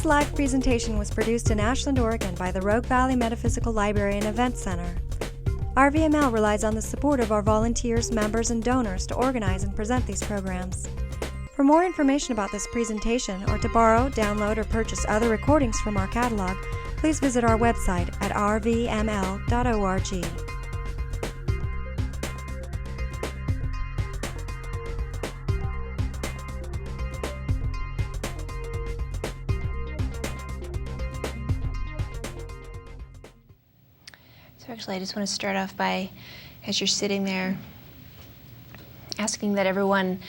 This live presentation was produced in Ashland, Oregon by the Rogue Valley Metaphysical Library and Event Center. RVML relies on the support of our volunteers, members, and donors to organize and present these programs. For more information about this presentation, or to borrow, download, or purchase other recordings from our catalog, please visit our website at rvml.org. So actually, I just want to start off by, as you're sitting there, asking that everyone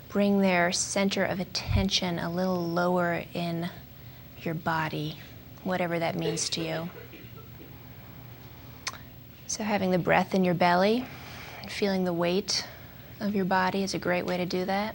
bring their center of attention a little lower in your body, whatever that means to you. So having the breath in your belly, feeling the weight of your body is a great way to do that.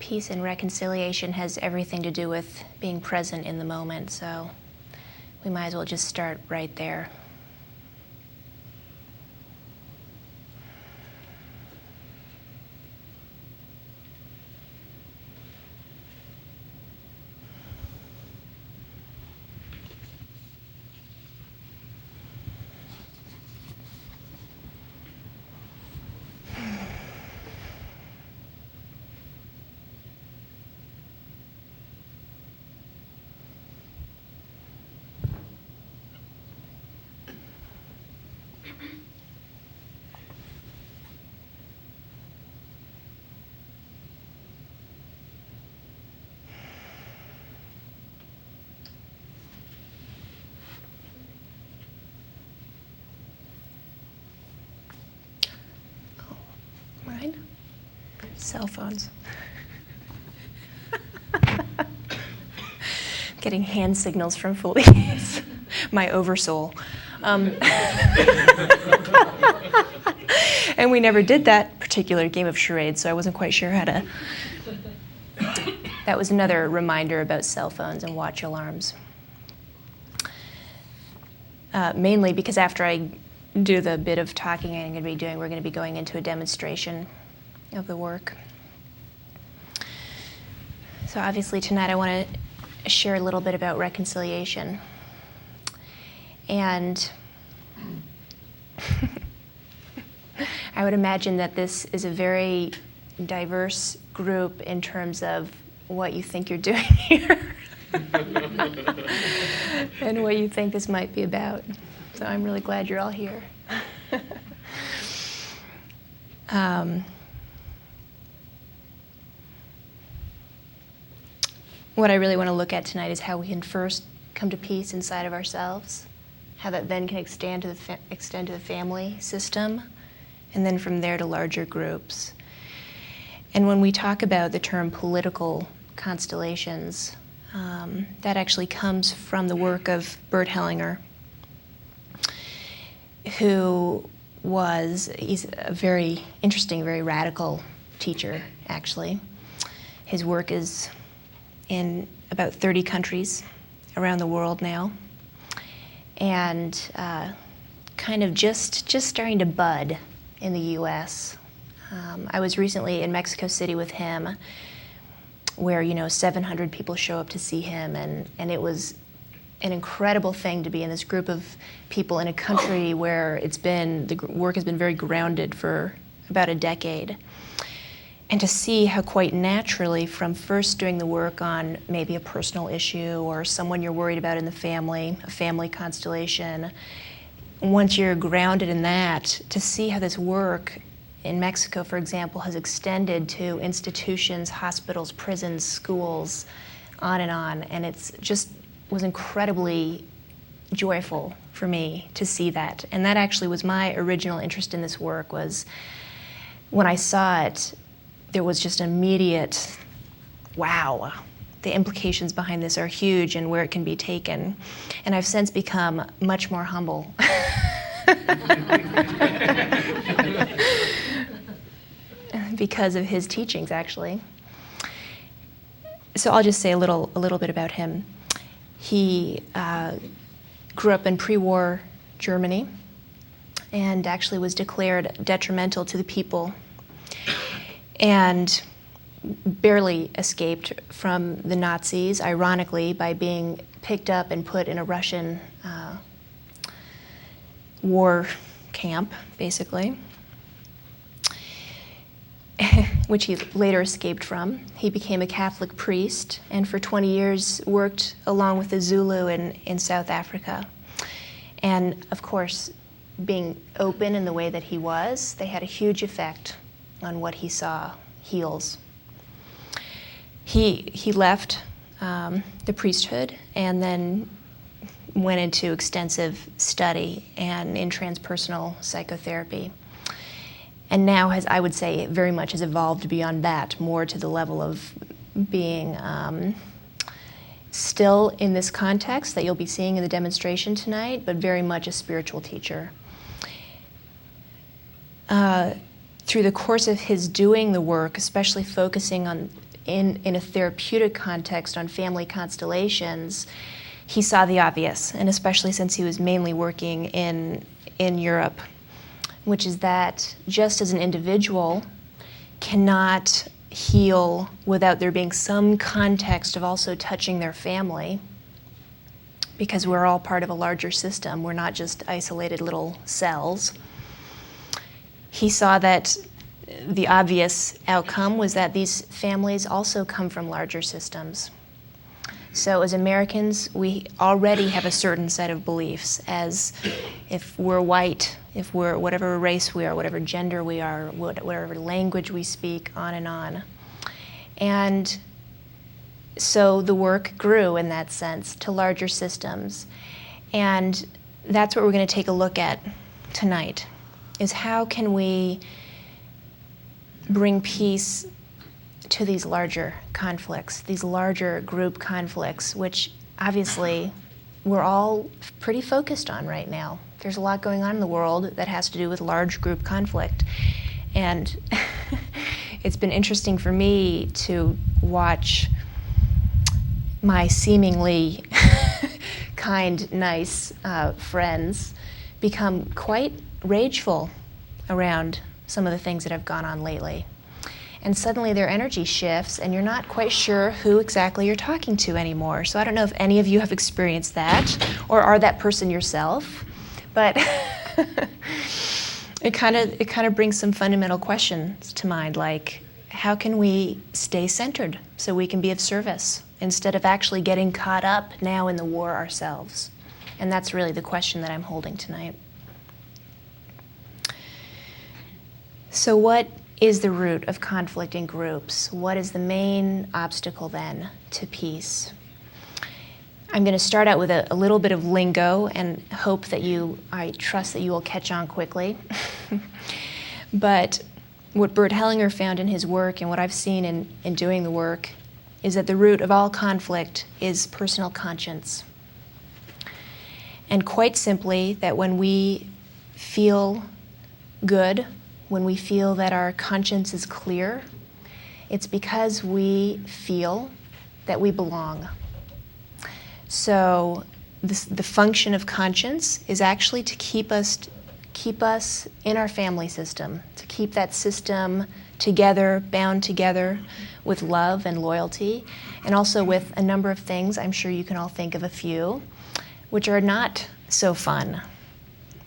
Peace and reconciliation has everything to do with being present in the moment, so we might as well just start right there. Cell phones. Getting hand signals from Felice, my oversoul. And we never did that particular game of charades, so I wasn't quite sure how to. That was another reminder about cell phones and watch alarms. Mainly because after I do the bit of talking I'm going to be doing, we're going to be going into a demonstration of the work. So obviously tonight I want to share a little bit about reconciliation. And I would imagine that this is a very diverse group in terms of what you think you're doing here and what you think this might be about. So I'm really glad you're all here. What I really want to look at tonight is how we can first come to peace inside of ourselves, how that then can extend to the family system, and then from there to larger groups. And when we talk about the term political constellations, that actually comes from the work of Bert Hellinger, he's a very interesting, very radical teacher, actually. His work is in about 30 countries around the world now, and kind of just starting to bud in the U.S. I was recently in Mexico City with him, where 700 people show up to see him, and it was an incredible thing to be in this group of people in a country where the work has been very grounded for about a decade. And to see how quite naturally, from first doing the work on maybe a personal issue or someone you're worried about in the family, a family constellation, once you're grounded in that, to see how this work in Mexico, for example, has extended to institutions, hospitals, prisons, schools, on. And it's just was incredibly joyful for me to see that. And that actually was my original interest in this work, was when I saw it, there was just immediate, wow, the implications behind this are huge and where it can be taken. And I've since become much more humble. because of his teachings, actually. So I'll just say a little bit about him. He grew up in pre-war Germany and actually was declared detrimental to the people and barely escaped from the Nazis, ironically, by being picked up and put in a Russian war camp, basically, which he later escaped from. He became a Catholic priest and for 20 years worked along with the Zulu in South Africa. And of course, being open in the way that he was, they had a huge effect on what he saw, heals. He left the priesthood and then went into extensive study and in transpersonal psychotherapy. And now has, I would say, very much has evolved beyond that, more to the level of being still in this context that you'll be seeing in the demonstration tonight, but very much a spiritual teacher. Through the course of his doing the work, especially focusing on in a therapeutic context on family constellations, he saw the obvious, and especially since he was mainly working in Europe, which is that just as an individual cannot heal without there being some context of also touching their family, because we're all part of a larger system, we're not just isolated little cells. He saw that the obvious outcome was that these families also come from larger systems. So as Americans, we already have a certain set of beliefs, as if we're white, if we're whatever race we are, whatever gender we are, whatever language we speak, on and on. And so the work grew in that sense to larger systems. And that's what we're going to take a look at tonight, is how can we bring peace to these larger conflicts, these larger group conflicts, which obviously we're all pretty focused on right now. There's a lot going on in the world that has to do with large group conflict. And it's been interesting for me to watch my seemingly kind, nice friends become quite rageful around some of the things that have gone on lately. And suddenly their energy shifts and you're not quite sure who exactly you're talking to anymore. So I don't know if any of you have experienced that or are that person yourself, but it kind of brings some fundamental questions to mind, like how can we stay centered so we can be of service instead of actually getting caught up now in the war ourselves? And that's really the question that I'm holding tonight. So what is the root of conflict in groups? What is the main obstacle then to peace? I'm going to start out with a little bit of lingo and hope that I trust that you will catch on quickly. But what Bert Hellinger found in his work and what I've seen in doing the work is that the root of all conflict is personal conscience. And quite simply, that when we feel good, when we feel that our conscience is clear, it's because we feel that we belong. So the function of conscience is actually to keep us in our family system, to keep that system together, bound together with love and loyalty, and also with a number of things, I'm sure you can all think of a few, which are not so fun.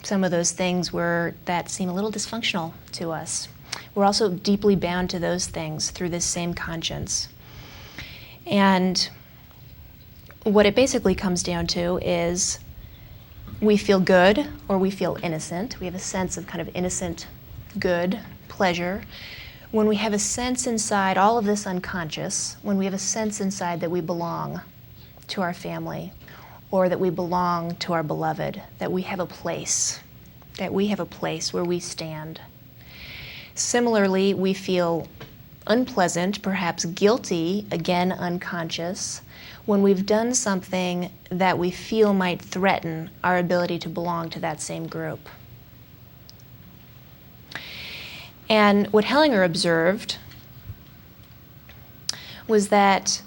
Some of those things that seem a little dysfunctional to us. We're also deeply bound to those things through this same conscience. And what it basically comes down to is we feel good or we feel innocent. We have a sense of kind of innocent good, pleasure. When we have a sense inside, all of this unconscious, when we have a sense inside that we belong to our family, or that we belong to our beloved, that we have a place where we stand. Similarly, we feel unpleasant, perhaps guilty, again unconscious, when we've done something that we feel might threaten our ability to belong to that same group. And what Hellinger observed was that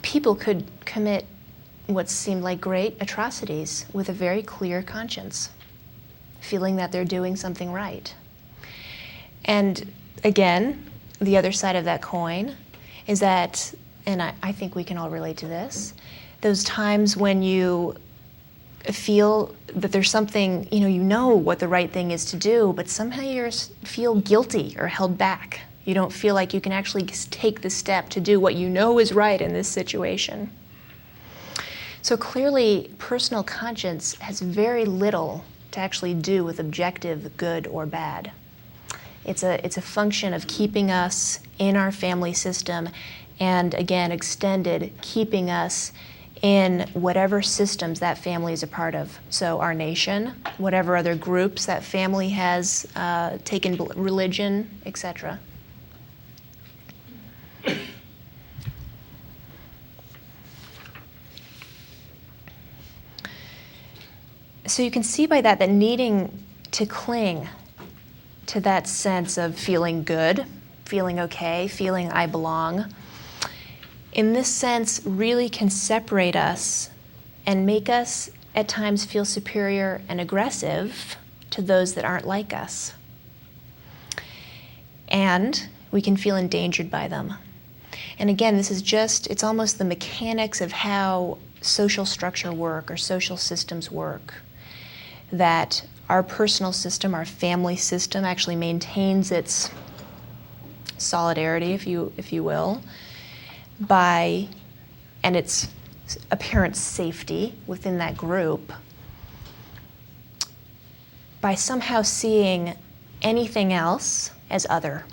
people could commit what seemed like great atrocities with a very clear conscience, feeling that they're doing something right. And again, the other side of that coin is that, and I think we can all relate to this, those times when you feel that there's something, you know what the right thing is to do, but somehow you feel guilty or held back. You don't feel like you can actually take the step to do what you know is right in this situation. So clearly, personal conscience has very little to actually do with objective good or bad. It's a function of keeping us in our family system, and again, extended, keeping us in whatever systems that family is a part of. So our nation, whatever other groups that family has taken, religion, etc. So you can see by that needing to cling to that sense of feeling good, feeling okay, feeling I belong, in this sense really can separate us and make us at times feel superior and aggressive to those that aren't like us. And we can feel endangered by them. And again, this is it's almost the mechanics of how social structure work or social systems work, that our personal system, our family system actually maintains its solidarity, if you will, and its apparent safety within that group by somehow seeing anything else as other.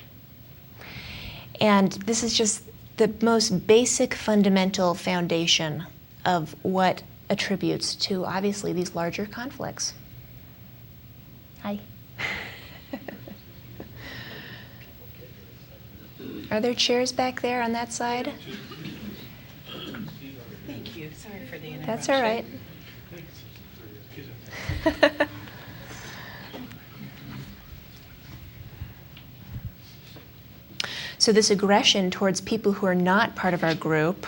And this is just the most basic fundamental foundation of what attributes to, obviously, these larger conflicts. Hi. Are there chairs back there on that side? Thank you. Sorry for the interruption. That's all right. So this aggression towards people who are not part of our group,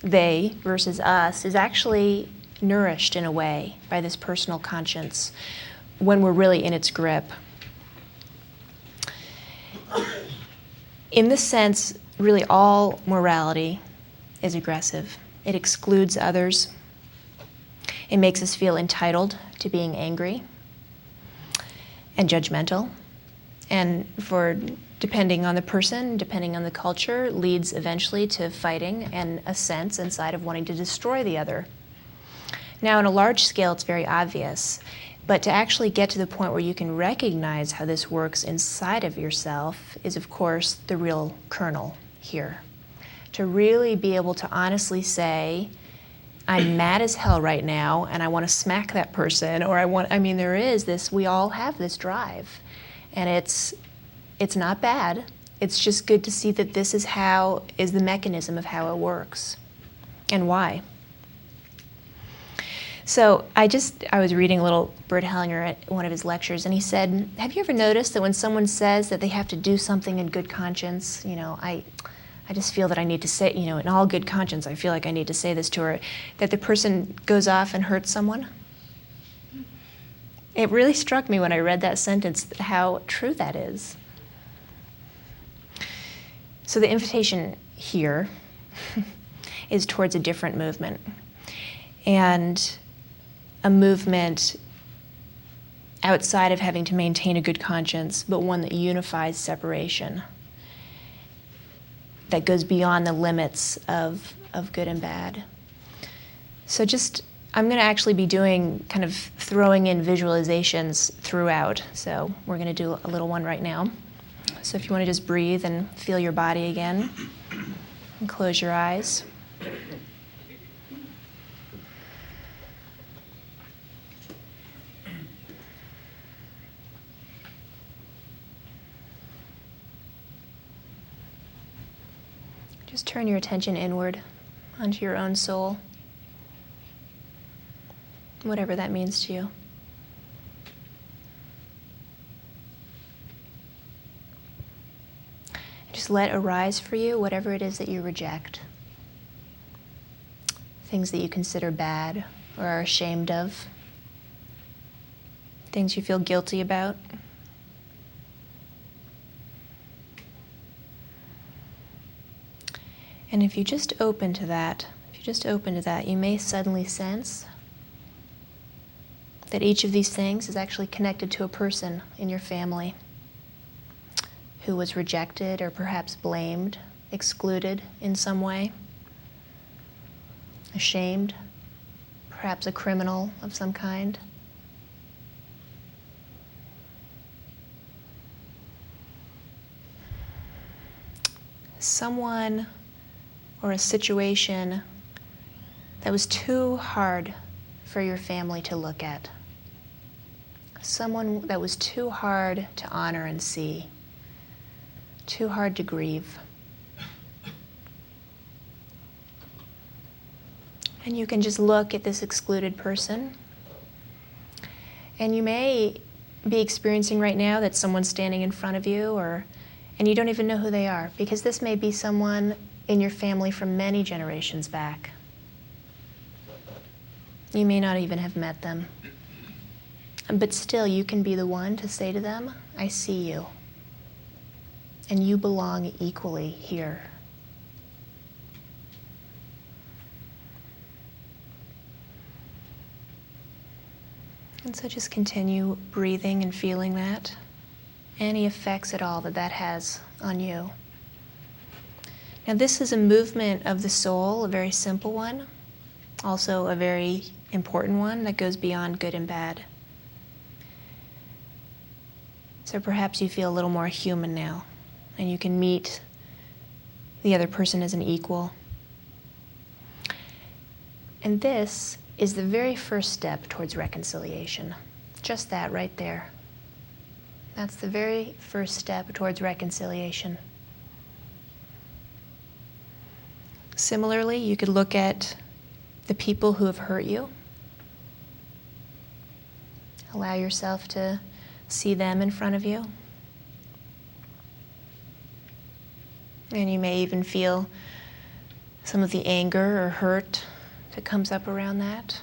they versus us, is actually nourished in a way by this personal conscience when we're really in its grip. In this sense, really all morality is aggressive. It excludes others. It makes us feel entitled to being angry and judgmental. And depending on the person, depending on the culture, leads eventually to fighting and a sense inside of wanting to destroy the other. Now, on a large scale, it's very obvious. But to actually get to the point where you can recognize how this works inside of yourself is, of course, the real kernel here. To really be able to honestly say, I'm mad as hell right now, and I want to smack that person, or there is this, we all have this drive. And it's not bad. It's just good to see that this is the mechanism of how it works and why. So I was reading a little Bert Hellinger at one of his lectures, and he said, have you ever noticed that when someone says that they have to do something in good conscience, I just feel that I need to say, in all good conscience, I feel like I need to say this to her, that the person goes off and hurts someone? It really struck me when I read that sentence how true that is. So the invitation here is towards a different movement. And a movement outside of having to maintain a good conscience, but one that unifies separation, that goes beyond the limits of good and bad. So I'm going to actually be throwing in visualizations throughout. So we're going to do a little one right now. So if you want to just breathe and feel your body again, and close your eyes. Just turn your attention inward onto your own soul, whatever that means to you. Just let arise for you whatever it is that you reject. things that you consider bad or are ashamed of, things you feel guilty about. And if you just open to that, you may suddenly sense that each of these things is actually connected to a person in your family who was rejected or perhaps blamed, excluded in some way, ashamed, perhaps a criminal of some kind. Someone or a situation that was too hard for your family to look at. Someone that was too hard to honor and see, too hard to grieve. And you can just look at this excluded person. And you may be experiencing right now that someone's standing in front of you, and you don't even know who they are, because this may be someone in your family from many generations back. You may not even have met them. But still, you can be the one to say to them, I see you. And you belong equally here. And so just continue breathing and feeling that. Any effects at all that has on you. Now this is a movement of the soul, a very simple one, also a very important one that goes beyond good and bad. So perhaps you feel a little more human now, and you can meet the other person as an equal. And this is the very first step towards reconciliation. Just that right there. That's the very first step towards reconciliation. Similarly, you could look at the people who have hurt you. Allow yourself to see them in front of you. And you may even feel some of the anger or hurt that comes up around that.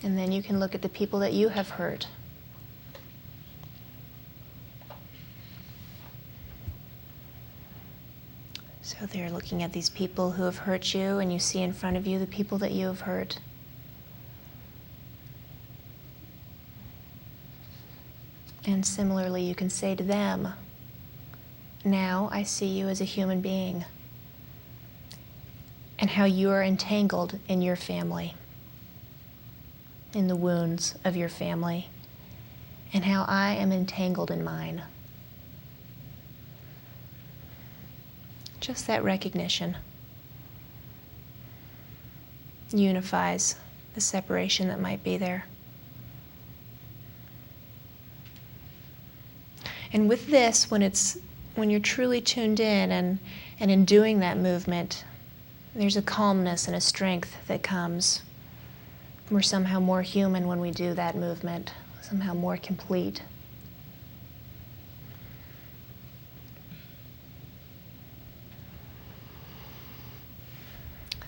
And then you can look at the people that you have hurt. So they're looking at these people who have hurt you, and you see in front of you the people that you have hurt. And similarly, you can say to them, now I see you as a human being, and how you are entangled in your family, in the wounds of your family, and how I am entangled in mine. Just that recognition unifies the separation that might be there. And with this, when you're truly tuned in and in doing that movement, there's a calmness and a strength that comes. We're somehow more human when we do that movement, somehow more complete.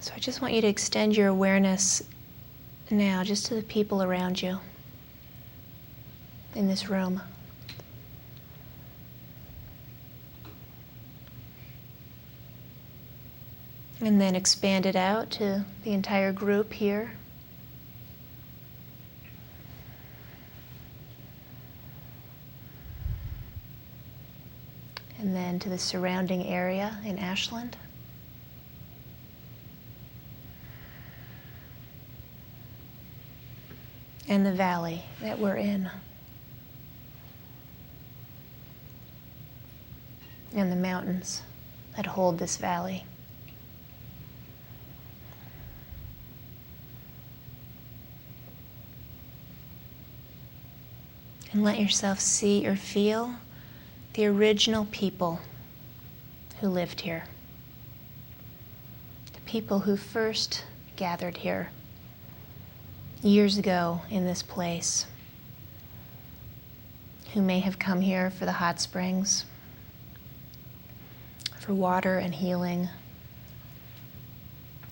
So I just want you to extend your awareness now just to the people around you in this room. And then expand it out to the entire group here. And then to the surrounding area in Ashland. And the valley that we're in. And the mountains that hold this valley. And let yourself see or feel the original people who lived here. The people who first gathered here years ago in this place, who may have come here for the hot springs, for water and healing.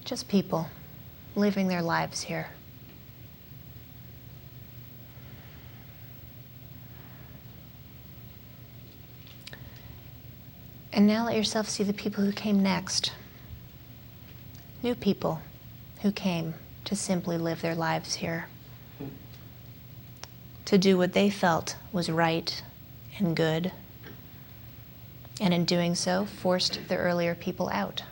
Just people living their lives here. And now let yourself see the people who came next. New people who came to simply live their lives here. To do what they felt was right and good. And in doing so, forced the earlier people out.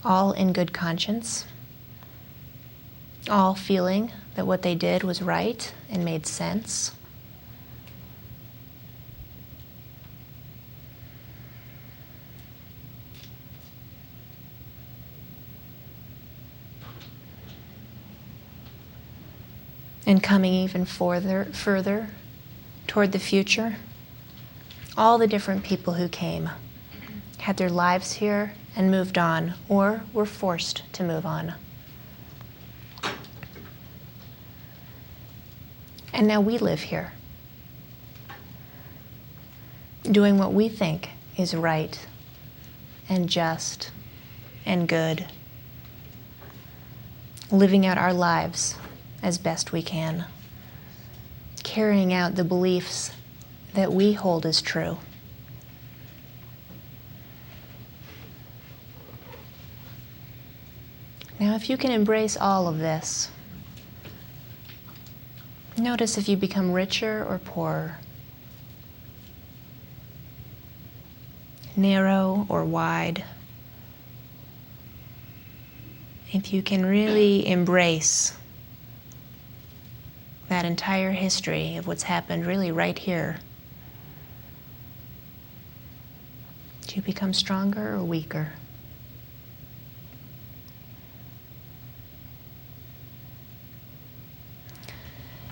All in good conscience. All feeling that what they did was right and made sense. And coming even further toward the future, all the different people who came had their lives here and moved on, or were forced to move on. And now we live here, doing what we think is right and just and good, living out our lives as best we can, carrying out the beliefs that we hold as true. Now, if you can embrace all of this, notice if you become richer or poorer, narrow or wide. If you can really embrace that entire history of what's happened really right here, do you become stronger or weaker?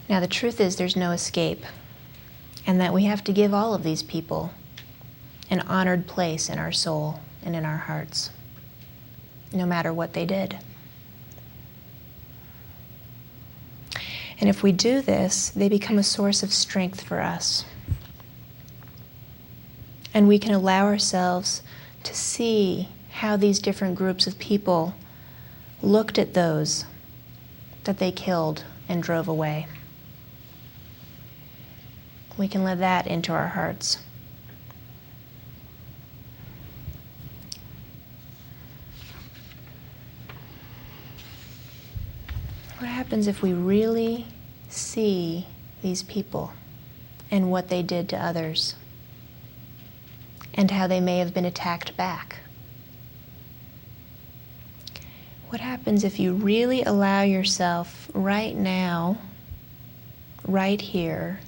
Now, the truth is there's no escape, and that we have to give all of these people an honored place in our soul and in our hearts, no matter what they did. And if we do this, they become a source of strength for us. And we can allow ourselves to see how these different groups of people looked at those that they killed and drove away. We can let that into our hearts. What happens if we really see these people and what they did to others, and how they may have been attacked back? What happens if you really allow yourself right now, right here,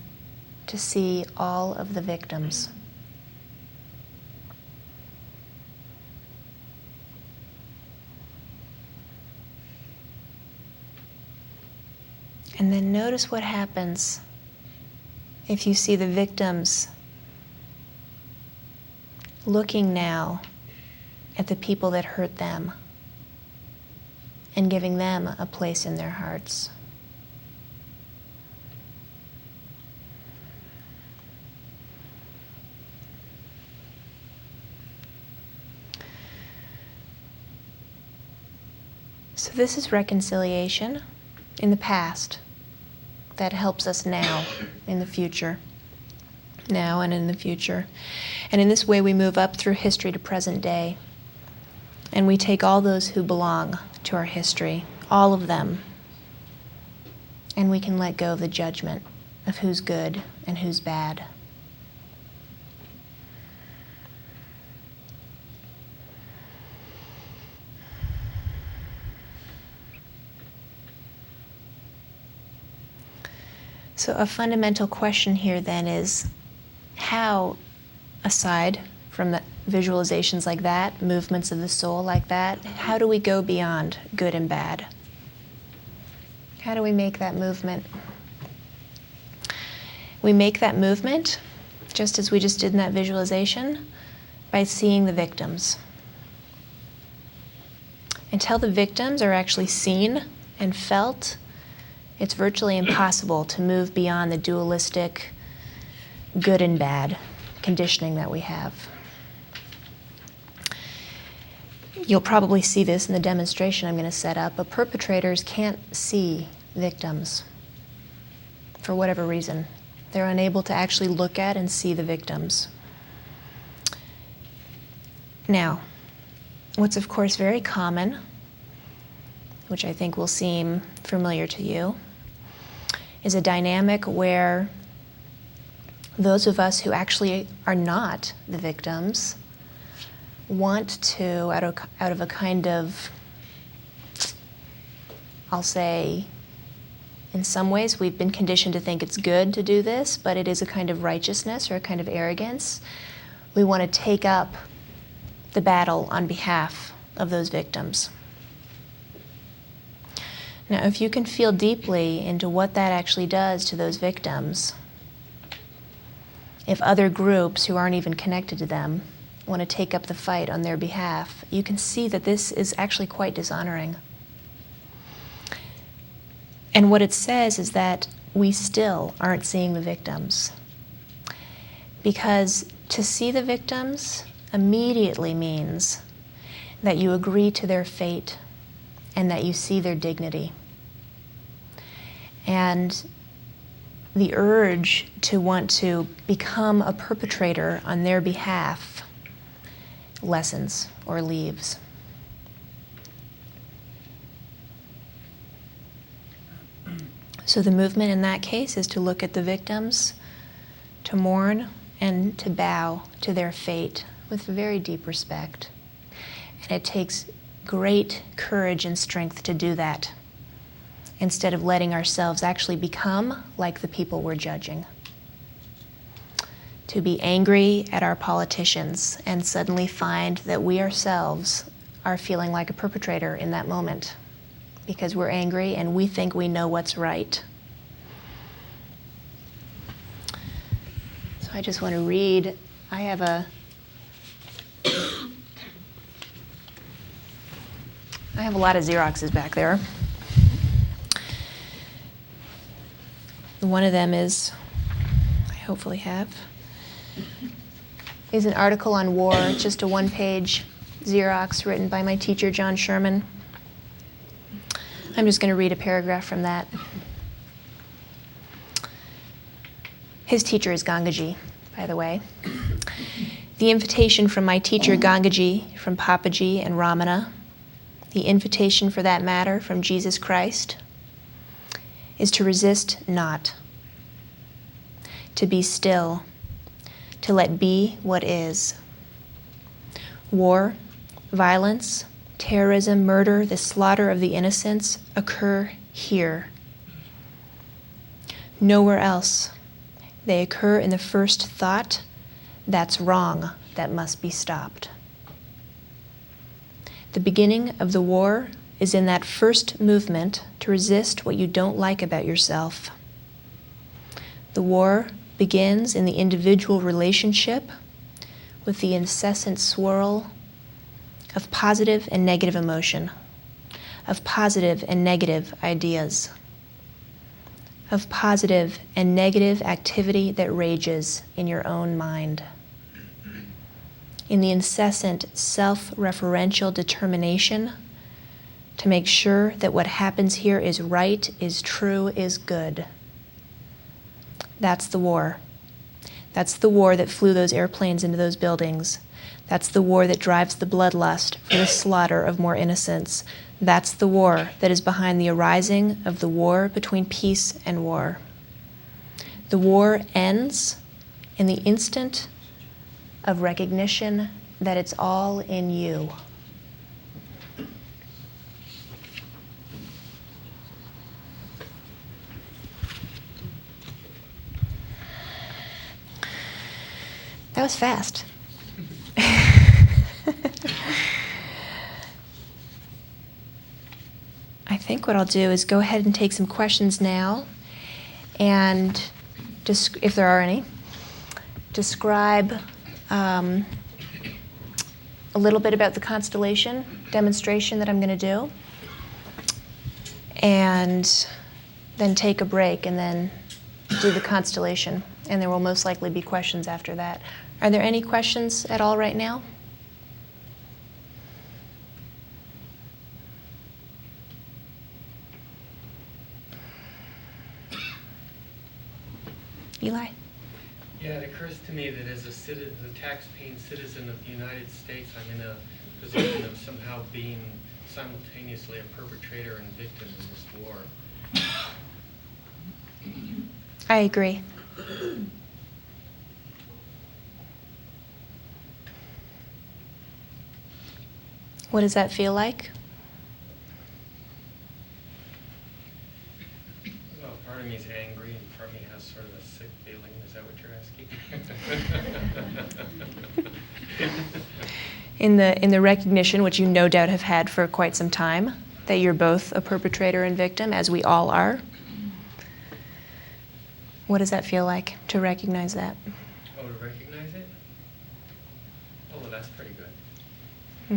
to see all of the victims? And then notice what happens if you see the victims looking now at the people that hurt them and giving them a place in their hearts. So this is reconciliation in the past that helps us now in the future. Now and in the future. And in this way we move up through history to present day. And we take all those who belong to our history, all of them, and we can let go of the judgment of who's good and who's bad. So a fundamental question here then is, how, aside from the visualizations like that, movements of the soul like that, how do we go beyond good and bad? How do we make that movement? We make that movement, just as we just did in that visualization, by seeing the victims. Until the victims are actually seen and felt, it's virtually impossible to move beyond the dualistic good and bad conditioning that we have. you'll probably see this in the demonstration I'm going to set up, but perpetrators can't see victims for whatever reason. They're unable to actually look at and see the victims. Now, what's of course very common, which I think will seem familiar to you, is a dynamic where those of us who actually are not the victims want to, out of a kind of, I'll say, in some ways we've been conditioned to think it's good to do this, but it is a kind of righteousness or a kind of arrogance. We want to take up the battle on behalf of those victims. Now, if you can feel deeply into what that actually does to those victims, if other groups who aren't even connected to them want to take up the fight on their behalf, you can see that this is actually quite dishonoring. And what it says is that we still aren't seeing the victims. Because to see the victims immediately means that you agree to their fate and that you see their dignity. And the urge to want to become a perpetrator on their behalf lessens or leaves. So the movement in that case is to look at the victims, to mourn, and to bow to their fate with very deep respect. And it takes great courage and strength to do that, instead of letting ourselves actually become like the people we're judging. To be angry at our politicians and suddenly find that we ourselves are feeling like a perpetrator in that moment because we're angry and we think we know what's right. So I just want to read. I have a lot of Xeroxes back there. One of them is, I hopefully have, is an article on war. It's just a one-page Xerox written by my teacher, John Sherman. I'm just going to read a paragraph from that. His teacher is Gangaji, by the way. The invitation from my teacher Gangaji, from Papaji and Ramana, the invitation for that matter from Jesus Christ, is to resist not, to be still, to let be what is. War, violence, terrorism, murder, the slaughter of the innocents occur here. Nowhere else. They occur in the first thought, that's wrong, that must be stopped. The beginning of the war is in that first movement to resist what you don't like about yourself. The war begins in the individual relationship with the incessant swirl of positive and negative emotion, of positive and negative ideas, of positive and negative activity that rages in your own mind, in the incessant self-referential determination to make sure that what happens here is right, is true, is good. That's the war. That's the war that flew those airplanes into those buildings. That's the war that drives the bloodlust for the slaughter of more innocents. That's the war that is behind the arising of the war between peace and war. The war ends in the instant of recognition that it's all in you. That was fast. I think what I'll do is go ahead and take some questions now, and if there are any, describe a little bit about the constellation demonstration that I'm going to do, and then take a break and then do the constellation, and there will most likely be questions after that. Are there any questions at all right now? Eli? Yeah, it occurs to me that as a tax-paying citizen of the United States, I'm in a position of somehow being simultaneously a perpetrator and victim in this war. I agree. What does that feel like? Well, part of me is angry and part of me has sort of a sick feeling. Is that what you're asking? In the recognition, which you no doubt have had for quite some time, that you're both a perpetrator and victim, as we all are. What does that feel like to recognize that? Oh, to recognize it? Oh, well, that's pretty good.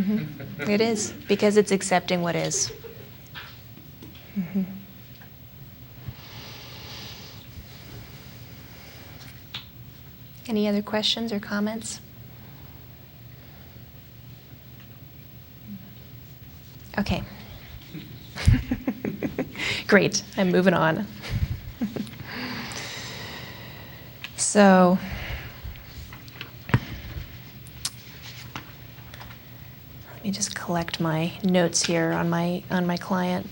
Mm-hmm. It is, because it's accepting what is. Mm-hmm. Any other questions or comments? Okay. Great, I'm moving on. So, let me just collect my notes here on my client.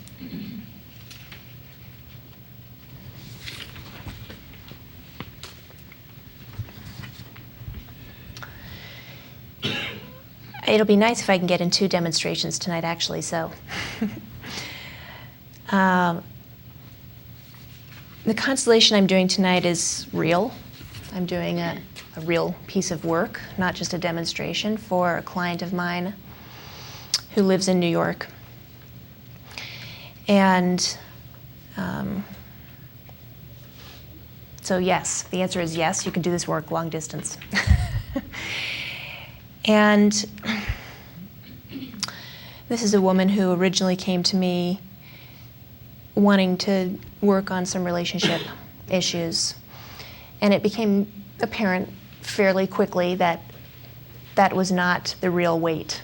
It'll be nice if I can get in 2 demonstrations tonight, actually, so. The constellation I'm doing tonight is real. I'm doing a real piece of work, not just a demonstration, for a client of mine who lives in New York. And so yes, the answer is yes, you can do this work long distance. And this is a woman who originally came to me wanting to work on some relationship issues. And it became apparent fairly quickly that that was not the real weight.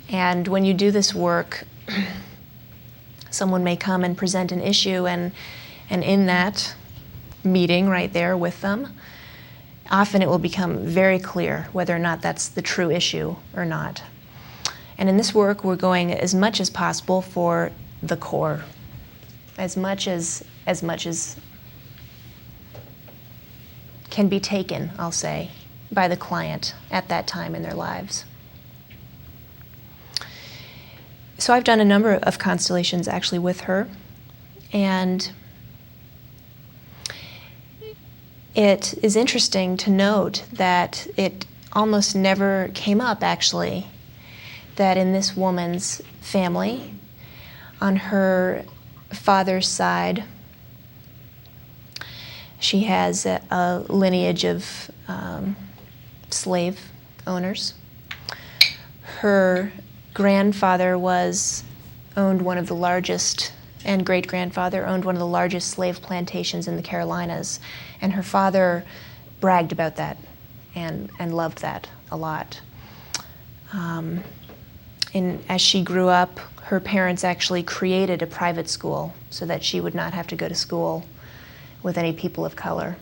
And when you do this work, someone may come and present an issue, and in that meeting right there with them, often it will become very clear whether or not that's the true issue or not. And in this work, we're going as much as possible for the core, as much as can be taken, I'll say, by the client at that time in their lives. So I've done a number of constellations actually with her, and it is interesting to note that it almost never came up, actually, that in this woman's family, on her father's side, she has a lineage of slave owners. Her grandfather owned one of the largest, and great-grandfather owned one of the largest slave plantations in the Carolinas. And her father bragged about that and loved that a lot. And as she grew up, her parents actually created a private school so that she would not have to go to school with any people of color.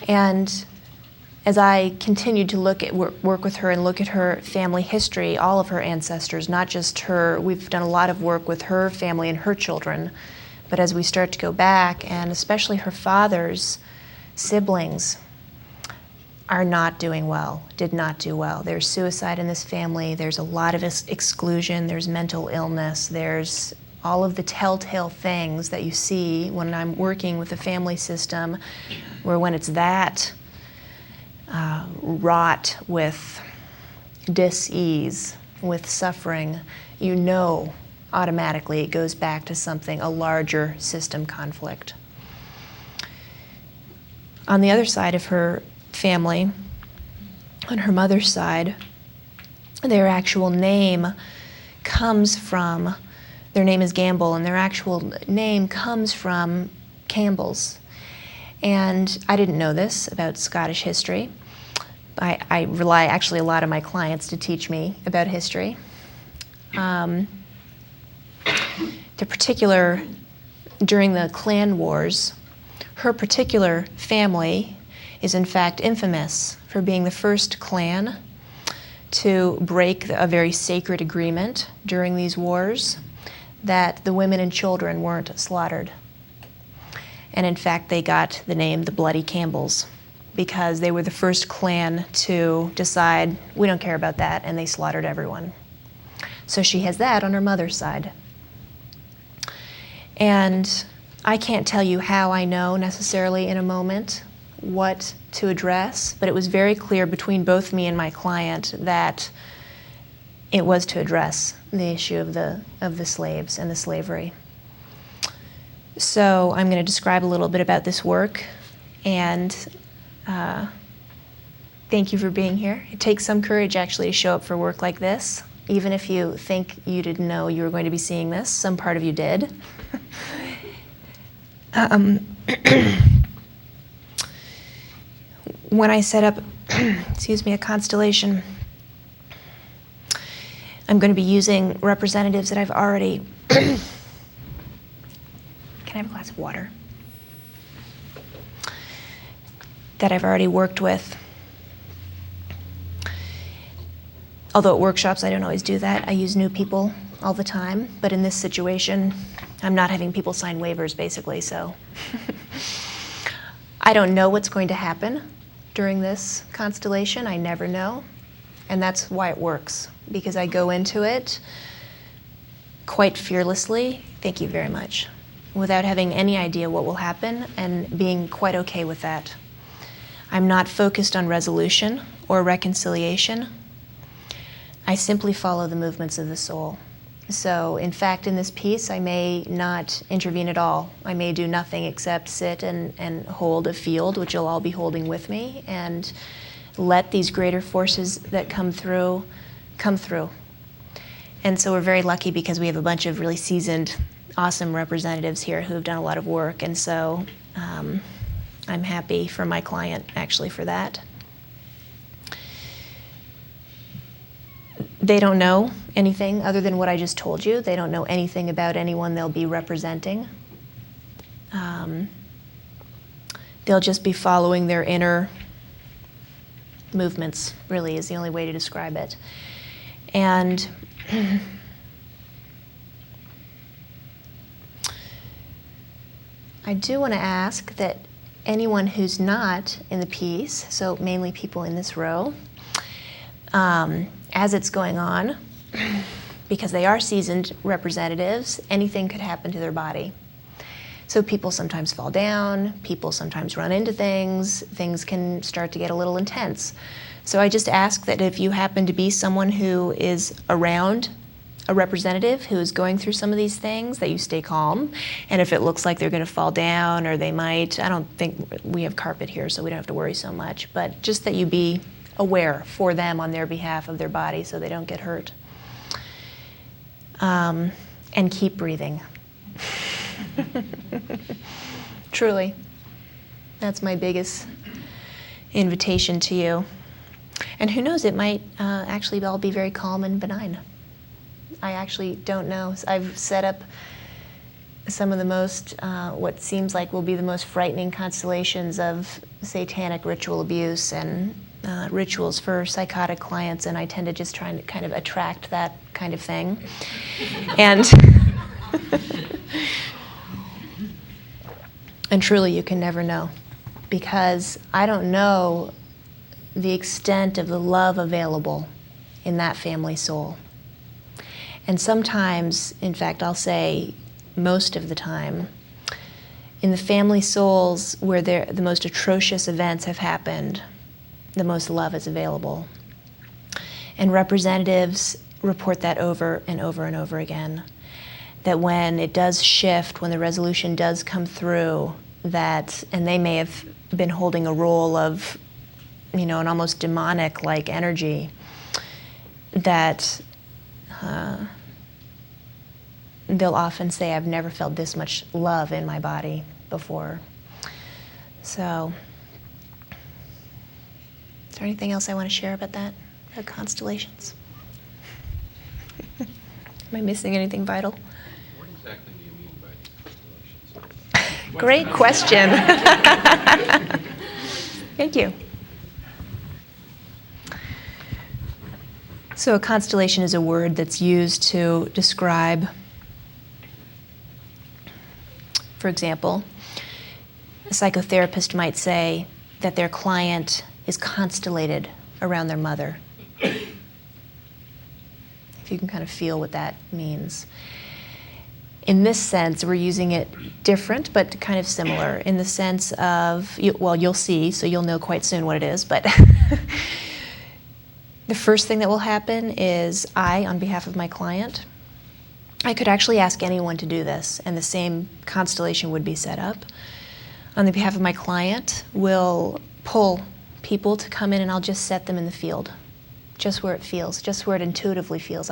And as I continued to work with her and look at her family history, all of her ancestors, not just her, we've done a lot of work with her family and her children, but as we start to go back, and especially her father's siblings are not doing well, did not do well. There's suicide in this family, there's a lot of exclusion, there's mental illness, there's all of the telltale things that you see when I'm working with the family system, where when it's that wrought with dis-ease, with suffering, you know automatically it goes back to something, a larger system conflict. On the other side of her family, on her mother's side, their actual name comes from, their name is Gamble, and their actual name comes from Campbell's. And I didn't know this about Scottish history. I rely actually a lot on my clients to teach me about history. The particular, during the clan wars Her particular family is in fact infamous for being the first clan to break a very sacred agreement during these wars, that the women and children weren't slaughtered. And in fact, they got the name the Bloody Campbells because they were the first clan to decide, we don't care about that, and they slaughtered everyone. So she has that on her mother's side. And I can't tell you how I know necessarily in a moment what to address, but it was very clear between both me and my client that it was to address the issue of the slaves and the slavery. So I'm going to describe a little bit about this work, and thank you for being here. It takes some courage actually to show up for work like this, even if you think you didn't know you were going to be seeing this. Some part of you did. When I set up, a constellation, I'm going to be using representatives that I've already. Can I have a glass of water? That I've already worked with. Although at workshops I don't always do that. I use new people all the time, but in this situation, I'm not having people sign waivers basically, so. I don't know what's going to happen during this constellation. I never know, and that's why it works, because I go into it quite fearlessly, thank you very much, without having any idea what will happen and being quite okay with that. I'm not focused on resolution or reconciliation. I simply follow the movements of the soul. So, in fact, in this piece, I may not intervene at all. I may do nothing except sit and hold a field, which you'll all be holding with me, and let these greater forces that come through. And so we're very lucky because we have a bunch of really seasoned, awesome representatives here who have done a lot of work, and so I'm happy for my client, actually, for that. They don't know anything other than what I just told you. They don't know anything about anyone they'll be representing. They'll just be following their inner movements, really, is the only way to describe it. And I do want to ask that anyone who's not in the piece, so mainly people in this row, as it's going on, because they are seasoned representatives, anything could happen to their body. So people sometimes fall down, people sometimes run into things can start to get a little intense. So I just ask that if you happen to be someone who is around a representative who is going through some of these things, that you stay calm. And if it looks like they're going to fall down or they might, I don't think we have carpet here, so we don't have to worry so much, but just that you be aware for them on their behalf of their body so they don't get hurt. And keep breathing. Truly. That's my biggest invitation to you. And who knows, it might actually all be very calm and benign. I actually don't know. I've set up some of the most, what seems like will be the most frightening constellations of satanic ritual abuse and rituals for psychotic clients, and I tend to just try and kind of attract that kind of thing. And and truly, you can never know, because I don't know the extent of the love available in that family soul. And sometimes, in fact, I'll say most of the time, in the family souls where the most atrocious events have happened, the most love is available. And representatives report that over and over and over again, that when it does shift, when the resolution does come through, that, and they may have been holding a role of, an almost demonic-like energy, that they'll often say, I've never felt this much love in my body before. So, is there anything else I want to share about that, about constellations? Am I missing anything vital? What exactly do you mean by constellations? Great question. Thank you. So a constellation is a word that's used to describe, for example, a psychotherapist might say that their client is constellated around their mother. If you can kind of feel what that means. In this sense, we're using it different, but kind of similar in the sense of, well, you'll see, so you'll know quite soon what it is, but the first thing that will happen is I, on behalf of my client, I could actually ask anyone to do this, and the same constellation would be set up. On the behalf of my client, we'll pull people to come in, and I'll just set them in the field, just where it feels, just where it intuitively feels.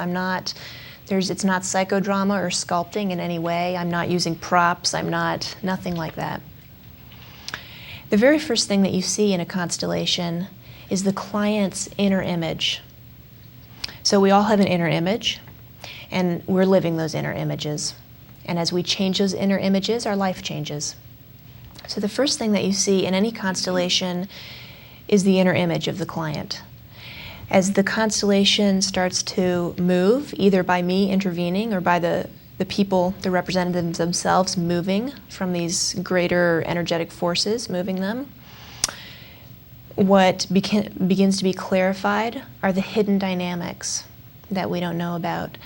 It's not psychodrama or sculpting in any way. I'm not using props. Nothing like that. The very first thing that you see in a constellation is the client's inner image. So we all have an inner image, and we're living those inner images. And as we change those inner images, our life changes. So the first thing that you see in any constellation is the inner image of the client. As the constellation starts to move, either by me intervening or by the people, the representatives themselves moving from these greater energetic forces, moving them, what begins to be clarified are the hidden dynamics that we don't know about.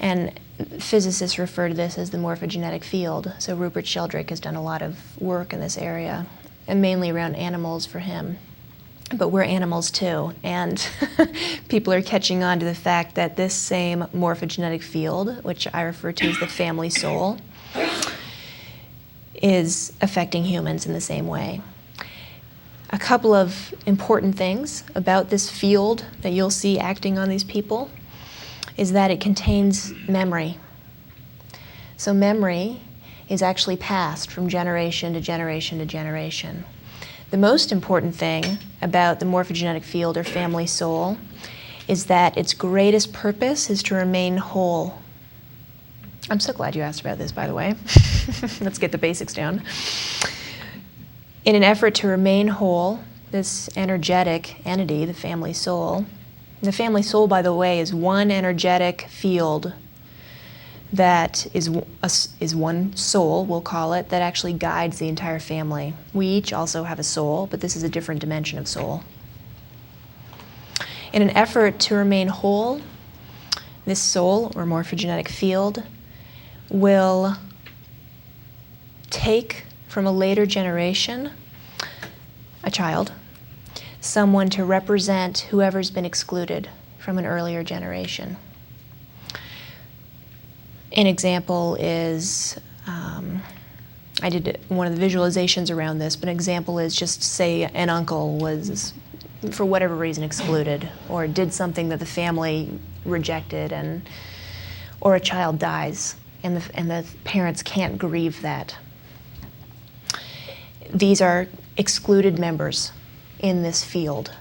And physicists refer to this as the morphogenetic field. So Rupert Sheldrake has done a lot of work in this area, and mainly around animals for him. But we're animals too, and people are catching on to the fact that this same morphogenetic field, which I refer to as the family soul, is affecting humans in the same way. A couple of important things about this field that you'll see acting on these people is that it contains memory. So memory is actually passed from generation to generation to generation. The most important thing about the morphogenetic field or family soul is that its greatest purpose is to remain whole. I'm so glad you asked about this, by the way. Let's get the basics down. In an effort to remain whole, this energetic entity, the family soul, by the way, is one energetic field that is one soul, we'll call it, that actually guides the entire family. We each also have a soul, but this is a different dimension of soul. In an effort to remain whole, this soul, or morphogenetic field, will take from a later generation, a child, someone to represent whoever's been excluded from an earlier generation. An example is, I did one of the visualizations around this, but an example is just say an uncle was, for whatever reason, excluded, or did something that the family rejected, or a child dies, and the parents can't grieve that. These are excluded members in this field,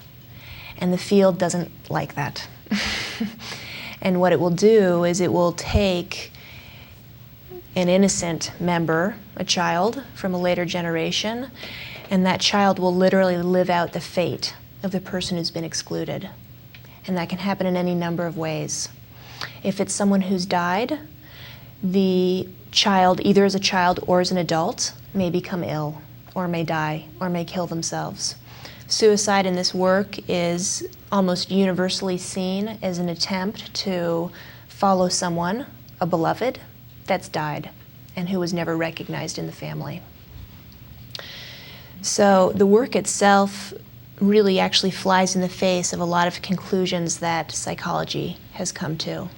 and the field doesn't like that. And what it will do is it will take an innocent member, a child from a later generation, and that child will literally live out the fate of the person who's been excluded. And that can happen in any number of ways. If it's someone who's died, the child, either as a child or as an adult, may become ill, or may die, or may kill themselves. Suicide in this work is almost universally seen as an attempt to follow someone, a beloved, that's died and who was never recognized in the family. So the work itself really actually flies in the face of a lot of conclusions that psychology has come to.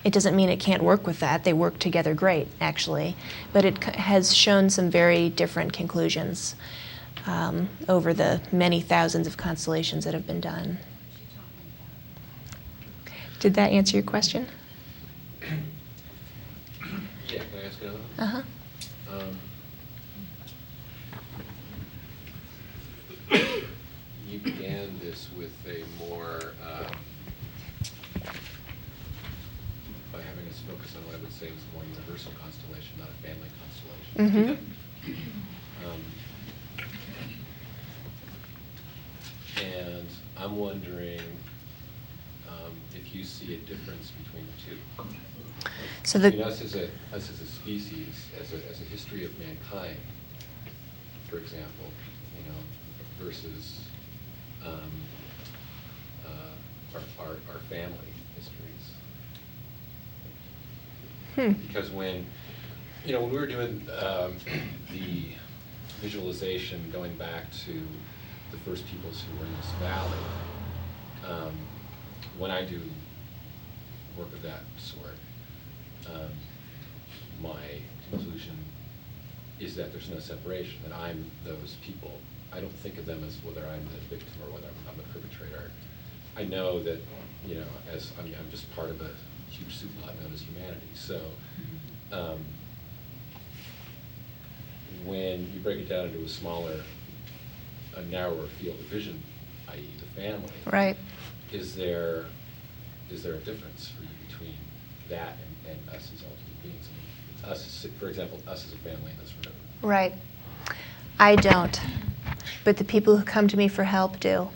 It doesn't mean it can't work with that. They work together great, actually. But it has shown some very different conclusions over the many thousands of constellations that have been done. Did that answer your question? Yeah, can I ask another one? Uh-huh. You began this with a more, by having us focus on what I would say is a more universal constellation, not a family constellation. And I'm wondering if you see a difference between the two. So I mean, us as a species, as a history of mankind, for example, versus our family histories. Because when we were doing the visualization, going back to the first peoples who were in this valley, when I do work of that sort, my conclusion is that there's no separation, that I'm those people. I don't think of them as whether I'm the victim or whether I'm the perpetrator. I know that, as I'm just part of a huge soup pot known as humanity. So when you break it down into a narrower field of vision, i.e. the family, right. Is there a difference for you between that and us as ultimate beings? I mean, us, for example, us as a family in this room. Right. I don't. But the people who come to me for help do.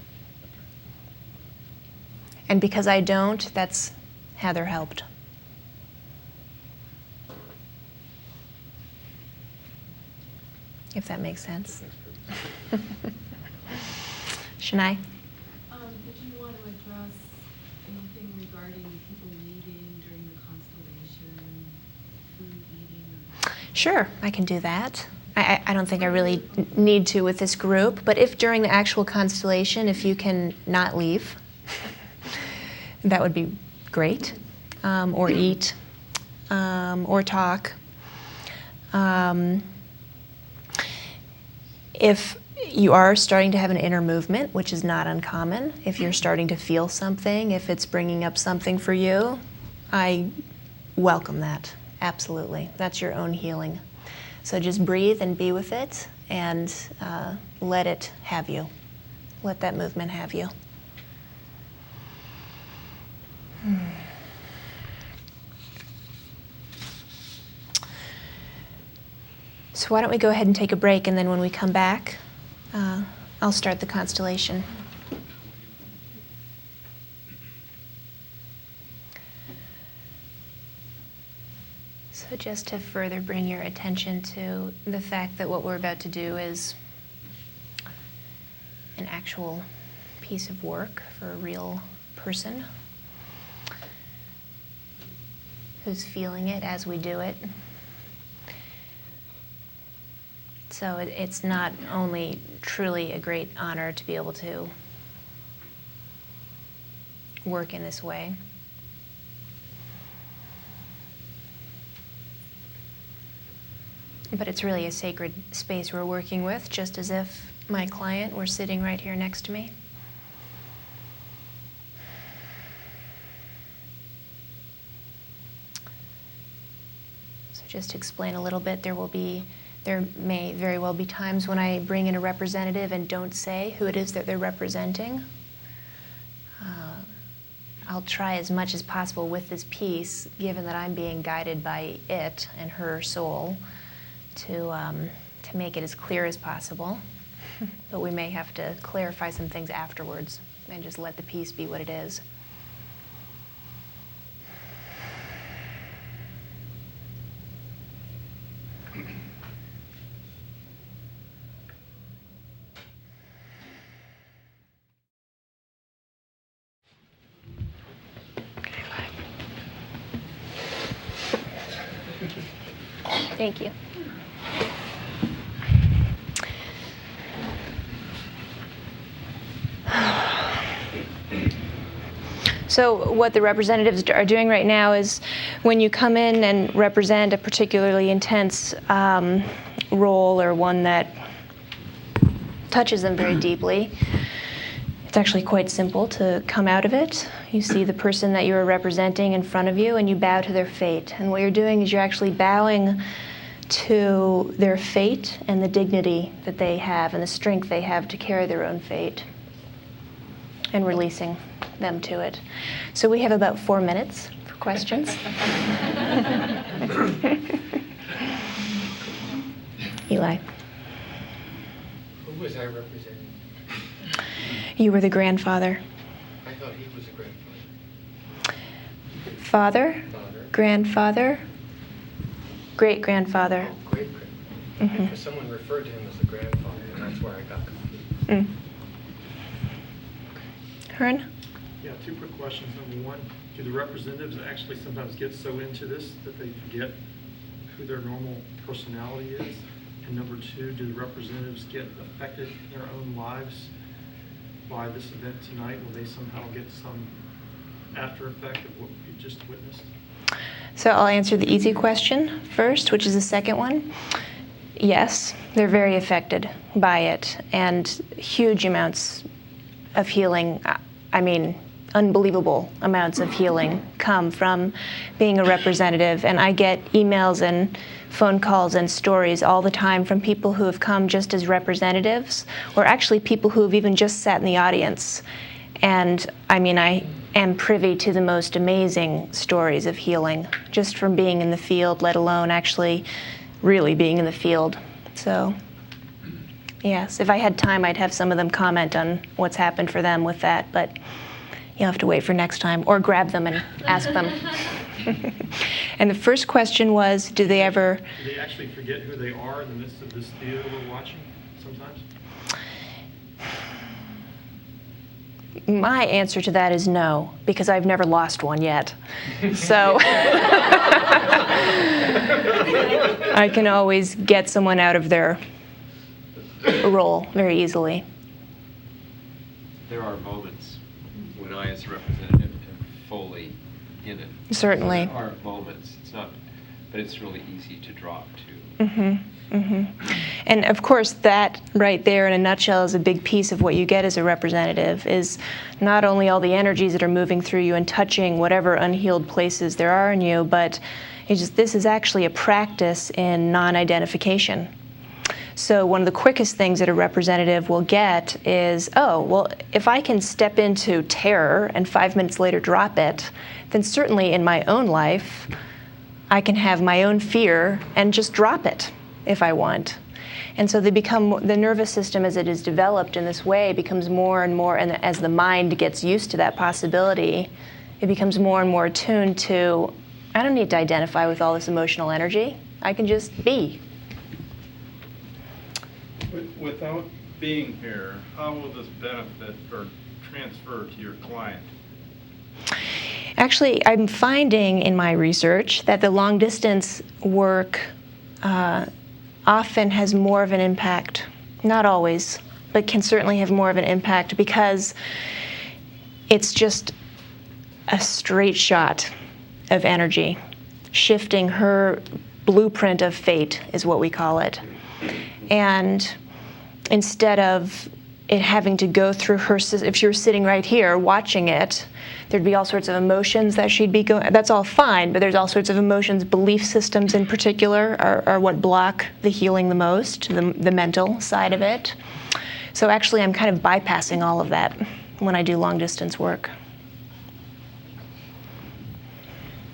And because I don't, that's how they're helped. If that makes sense. Shania? Did you want to address anything regarding people leaving during the constellation, food eating? Sure, I can do that. I don't think I really need to with this group, but if during the actual constellation, if you can not leave, that would be great, or eat, or talk. If you are starting to have an inner movement, which is not uncommon, if you're starting to feel something, if it's bringing up something for you, I welcome that, absolutely. That's your own healing. So just breathe and be with it, and let it have you. Let that movement have you. So why don't we go ahead and take a break, and then when we come back, I'll start the constellation. So just to further bring your attention to the fact that what we're about to do is an actual piece of work for a real person who's feeling it as we do it. So it's not only truly a great honor to be able to work in this way, but it's really a sacred space we're working with, just as if my client were sitting right here next to me. So just to explain a little bit, there may very well be times when I bring in a representative and don't say who it is that they're representing. I'll try as much as possible with this piece, given that I'm being guided by it and her soul, to make it as clear as possible. But we may have to clarify some things afterwards and just let the piece be what it is. Thank you. So what the representatives are doing right now is when you come in and represent a particularly intense role, or one that touches them very deeply, it's actually quite simple to come out of it. You see the person that you're representing in front of you, and you bow to their fate. And what you're doing is you're actually bowing to their fate and the dignity that they have and the strength they have to carry their own fate, and releasing them to it. So we have about 4 minutes questions? Eli. Who was I representing? You were the grandfather. I thought he was a grandfather. Father, Father. grandfather, great-grandfather. Oh, great-grandfather. Mhm. Because someone referred to him as a grandfather, and that's where I got confused. Mm. Hearn? Yeah, two quick questions. Number one, do the representatives actually sometimes get so into this that they forget who their normal personality is? And number two, do the representatives get affected in their own lives by this event tonight? Will they somehow get some after effect of what we just witnessed? So I'll answer the easy question first, which is the second one. Yes, they're very affected by it, and huge amounts of healing, I mean, unbelievable amounts of healing come from being a representative. And I get emails and phone calls and stories all the time from people who have come just as representatives, or actually people who have even just sat in the audience. And I mean, I am privy to the most amazing stories of healing just from being in the field, let alone actually really being in the field. So yes, if I had time, I'd have some of them comment on what's happened for them with that, but you'll have to wait for next time, or grab them and ask them. And the first question was, do they ever... Do they actually forget who they are in the midst of this theater we're watching sometimes? My answer to that is no, because I've never lost one yet. So I can always get someone out of their role very easily. There are moments when I, as a representative, am fully in it. Certainly. There are moments. It's not, but it's really easy to drop to. And of course, that right there in a nutshell is a big piece of what you get as a representative, is not only all the energies that are moving through you and touching whatever unhealed places there are in you, but this is actually a practice in non-identification. So one of the quickest things that a representative will get is, oh, well, if I can step into terror and 5 minutes later drop it, then certainly in my own life, I can have my own fear and just drop it if I want. And so they become, the nervous system as it is developed in this way becomes more and more, and as the mind gets used to that possibility, it becomes more and more attuned to, I don't need to identify with all this emotional energy. I can just be. Without being here, how will this benefit or transfer to your client? Actually, I'm finding in my research that the long-distance work often has more of an impact. Not always, but can certainly have more of an impact because it's just a straight shot of energy. Shifting her blueprint of fate is what we call it. And instead of it having to go through her, if she were sitting right here watching it, there'd be all sorts of emotions that she'd be going, that's all fine, but there's all sorts of emotions. Belief systems in particular are what block the healing the most, the mental side of it. So actually I'm kind of bypassing all of that when I do long distance work.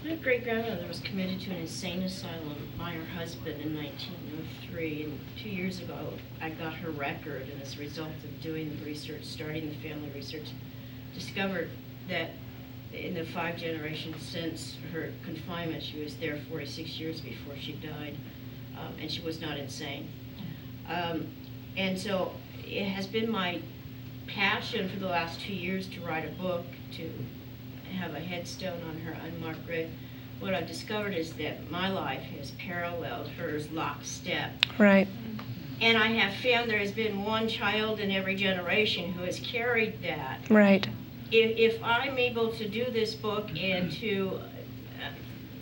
My great-grandmother was committed to an insane asylum by her husband in 1903, and 2 years ago I got her record, and as a result of doing the research, starting the family research, discovered that in the 5 generations since her confinement, she was there 46 years before she died, and she was not insane. And so it has been my passion for the last 2 years to write a book, to have a headstone on her unmarked grave. What I've discovered is that my life has paralleled hers lockstep. Right. And I have found there has been one child in every generation who has carried that. Right. If I'm able to do this book and to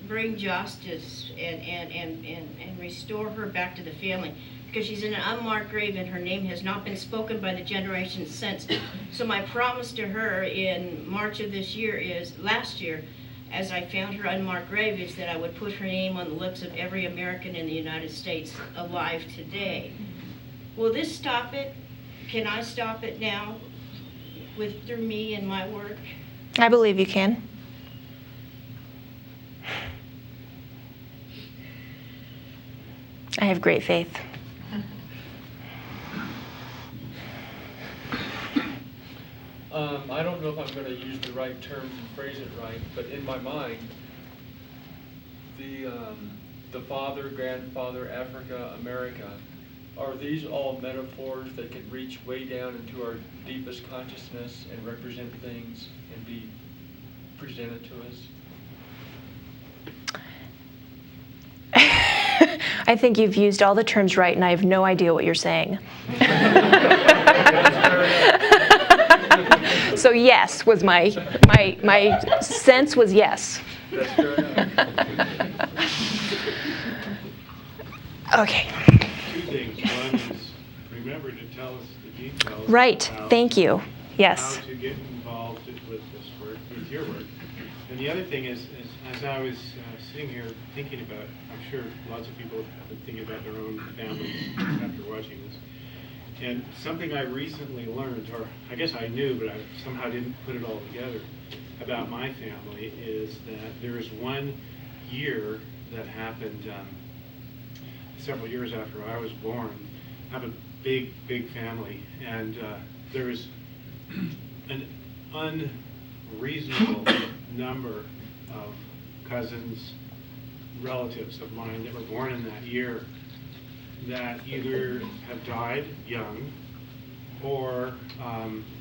bring justice and restore her back to the family, because she's in an unmarked grave and her name has not been spoken by the generations since. So my promise to her in March of this year is, last year, as I found her unmarked grave, is that I would put her name on the lips of every American in the United States alive today. Will this stop it? Can I stop it now through me and my work? I believe you can. I have great faith. I don't know if I'm going to use the right terms and phrase it right, but in my mind, the father, grandfather, Africa, America, are these all metaphors that can reach way down into our deepest consciousness and represent things and be presented to us? I think you've used all the terms right, and I have no idea what you're saying. So yes was my sense was yes. That's fair enough. Okay. Two things. One is remember to tell us the details. Right. About Thank you. Yes. How to get involved with this work, with your work. And the other thing is as I was sitting here thinking about, I'm sure lots of people have been thinking about their own families after watching this. And something I recently learned, or I guess I knew, but I somehow didn't put it all together, about my family is that there is one year that happened several years after I was born. I have a big family, and there is an unreasonable number of cousins, relatives of mine that were born in that year that either have died young or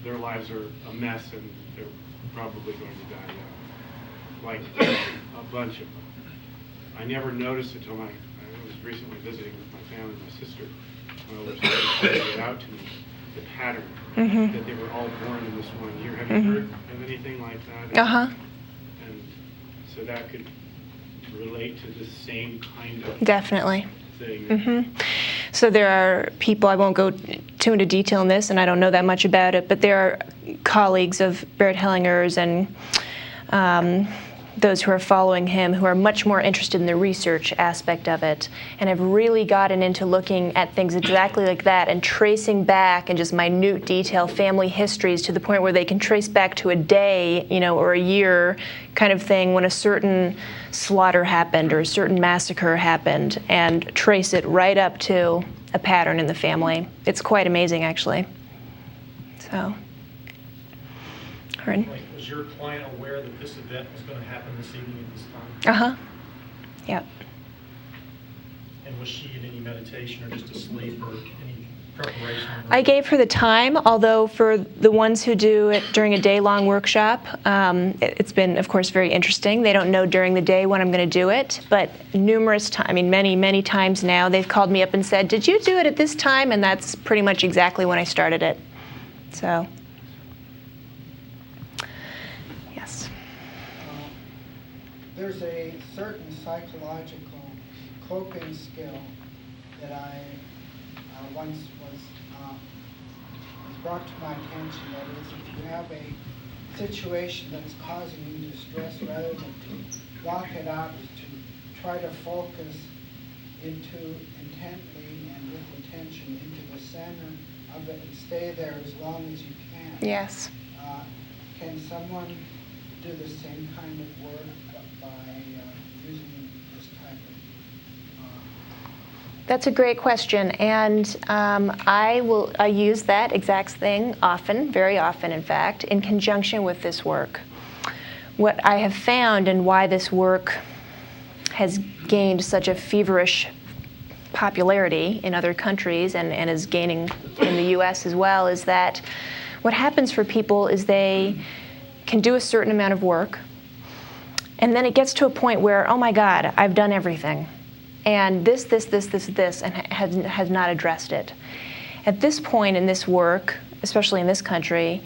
their lives are a mess and they're probably going to die young. Like a bunch of them. I never noticed it until I was recently visiting with my family, my sister, which pointed it out to me, the pattern that they were all born in this one year. Have you heard of anything like that? And so that could relate to the same kind of Definitely. thing. So there are people, I won't go too into detail on this, and I don't know that much about it, but there are colleagues of Bert Hellinger's and those who are following him who are much more interested in the research aspect of it and have really gotten into looking at things exactly like that and tracing back in just minute detail family histories to the point where they can trace back to a day, or a year kind of thing when a certain slaughter happened or a certain massacre happened and trace it right up to a pattern in the family. It's quite amazing, actually. So, Was your client aware that this event was going to happen this evening at this time? Yep. And was she in any meditation or just asleep or any preparation? I gave her the time, although for the ones who do it during a day-long workshop, it's been, of course, very interesting. They don't know during the day when I'm going to do it, but numerous times, many times now, they've called me up and said, "Did you do it at this time?" And that's pretty much exactly when I started it. So, yes. There's a certain psychological coping skill that I once was brought to my attention. That is, if you have a situation that's causing you distress, rather than to block it out, is to try to focus intently and with intention into the center of it and stay there as long as you can. Yes. Can someone do the same kind of work by using this type of... That's a great question, and I use that exact thing often, very often in fact, in conjunction with this work. What I have found and why this work has gained such a feverish popularity in other countries and is gaining in the U.S. as well is that what happens for people is they can do a certain amount of work, and then it gets to a point where, oh my God, I've done everything. And this, and has not addressed it. At this point in this work, especially in this country,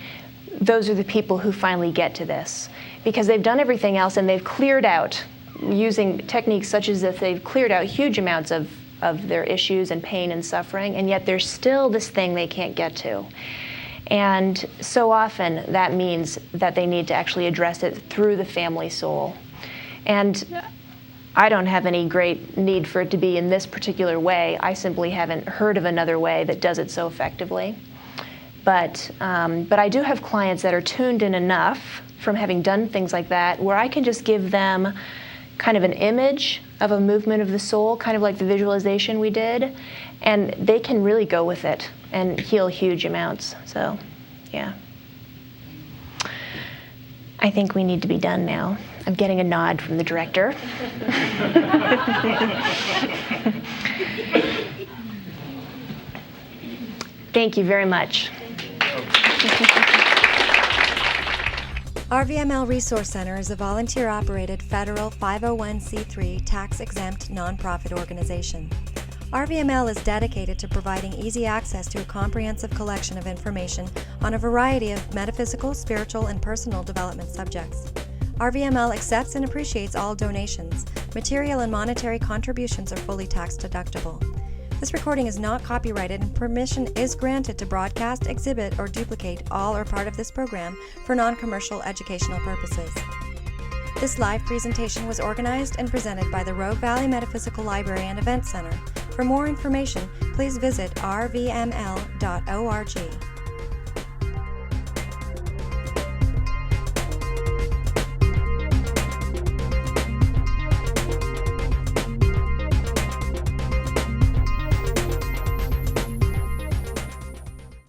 those are the people who finally get to this. Because they've done everything else and they've cleared out, using techniques such as this, they've cleared out huge amounts of their issues and pain and suffering, and yet there's still this thing they can't get to. And so often that means that they need to actually address it through the family soul. And I don't have any great need for it to be in this particular way. I simply haven't heard of another way that does it so effectively. But I do have clients that are tuned in enough from having done things like that where I can just give them kind of an image of a movement of the soul, kind of like the visualization we did, and they can really go with it and heal huge amounts. So, yeah. I think we need to be done now. I'm getting a nod from the director. Thank you very much. RVML Resource Center is a volunteer-operated federal 501c3 tax-exempt nonprofit organization. RVML is dedicated to providing easy access to a comprehensive collection of information on a variety of metaphysical, spiritual, and personal development subjects. RVML accepts and appreciates all donations. Material and monetary contributions are fully tax-deductible. This recording is not copyrighted, and permission is granted to broadcast, exhibit, or duplicate all or part of this program for non-commercial educational purposes. This live presentation was organized and presented by the Rogue Valley Metaphysical Library and Event Center. For more information, please visit rvml.org.